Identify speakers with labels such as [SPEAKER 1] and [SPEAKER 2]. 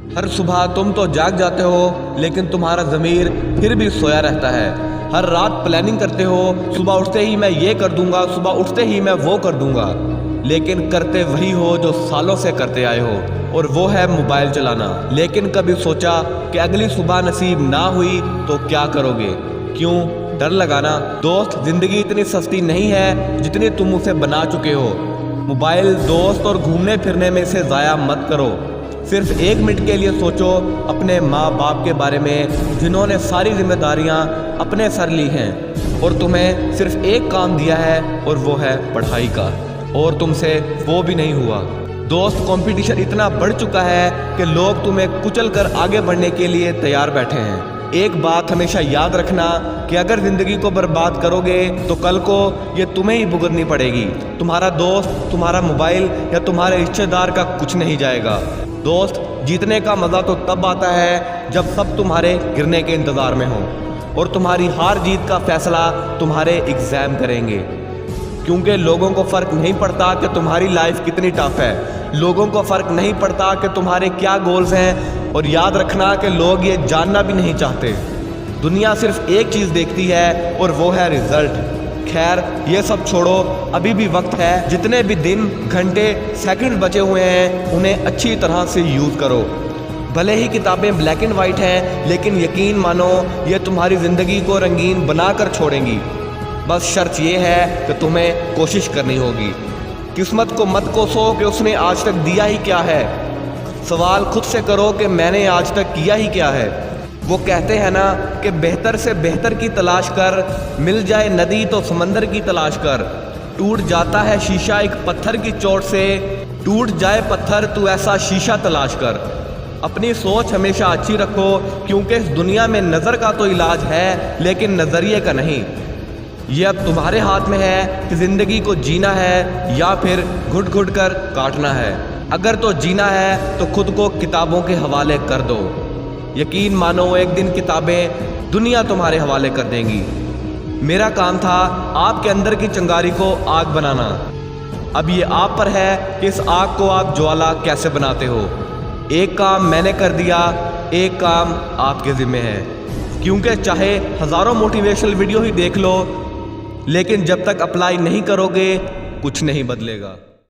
[SPEAKER 1] हर सुबह तुम तो जाग जाते हो, लेकिन तुम्हारा ज़मीर फिर भी सोया रहता है। हर रात प्लानिंग करते हो, सुबह उठते ही मैं ये कर दूंगा, सुबह उठते ही मैं वो कर दूंगा, लेकिन करते वही हो जो सालों से करते आए हो, और वो है मोबाइल चलाना। लेकिन कभी सोचा कि अगली सुबह नसीब ना हुई तो क्या करोगे? क्यों डर लगाना? दोस्त, ज़िंदगी इतनी सस्ती नहीं है जितनी तुम उसे बना चुके हो। मोबाइल, दोस्त और घूमने फिरने में इसे ज़ाया मत करो। सिर्फ 1 मिनट के लिए सोचो अपने माँ बाप के बारे में, जिन्होंने सारी जिम्मेदारियाँ अपने सर ली हैं और तुम्हें सिर्फ एक काम दिया है, और वो है पढ़ाई का, और तुमसे वो भी नहीं हुआ। दोस्त, कंपटीशन इतना बढ़ चुका है कि लोग तुम्हें कुचल कर आगे बढ़ने के लिए तैयार बैठे हैं। एक बात हमेशा याद रखना कि अगर ज़िंदगी को बर्बाद करोगे तो कल को ये तुम्हें ही भुगतनी पड़ेगी। तुम्हारा दोस्त, तुम्हारा मोबाइल या तुम्हारे रिश्तेदार का कुछ नहीं जाएगा। दोस्त, जीतने का मज़ा तो तब आता है जब सब तुम्हारे गिरने के इंतज़ार में हो, और तुम्हारी हार जीत का फैसला तुम्हारे एग्ज़ाम करेंगे। क्योंकि लोगों को फ़र्क नहीं पड़ता कि तुम्हारी लाइफ कितनी टफ है, लोगों को फ़र्क नहीं पड़ता कि तुम्हारे क्या गोल्स हैं, और याद रखना कि लोग ये जानना भी नहीं चाहते। दुनिया सिर्फ एक चीज़ देखती है, और वो है रिज़ल्ट। खैर, ये सब छोड़ो, अभी भी वक्त है। जितने भी दिन, घंटे, सेकंड बचे हुए हैं, उन्हें अच्छी तरह से यूज़ करो। भले ही किताबें ब्लैक एंड वाइट हैं, लेकिन यकीन मानो ये तुम्हारी ज़िंदगी को रंगीन बना कर छोड़ेंगी। बस शर्त ये है कि तुम्हें कोशिश करनी होगी। किस्मत को मत कोसो कि उसने आज तक दिया ही क्या है। सवाल खुद से करो कि मैंने आज तक किया ही क्या है। वो कहते हैं ना कि बेहतर से बेहतर की तलाश कर, मिल जाए नदी तो समंदर की तलाश कर। टूट जाता है शीशा एक पत्थर की चोट से, टूट जाए पत्थर तू ऐसा शीशा तलाश कर। अपनी सोच हमेशा अच्छी रखो, क्योंकि इस दुनिया में नज़र का तो इलाज है, लेकिन नज़रिए का नहीं। ये अब तुम्हारे हाथ में है कि ज़िंदगी को जीना है या फिर घुट घुट कर काटना है। अगर तो जीना है तो खुद को किताबों के हवाले कर दो। यकीन मानो एक दिन किताबें दुनिया तुम्हारे हवाले कर देंगी। मेरा काम था आपके अंदर की चिंगारी को आग बनाना। अब ये आप पर है कि इस आग को आप ज्वाला कैसे बनाते हो। एक काम मैंने कर दिया, एक काम आपके ज़िम्मे है। क्योंकि चाहे हज़ारों मोटिवेशनल वीडियो ही देख लो, लेकिन जब तक अप्लाई नहीं करोगे कुछ नहीं बदलेगा।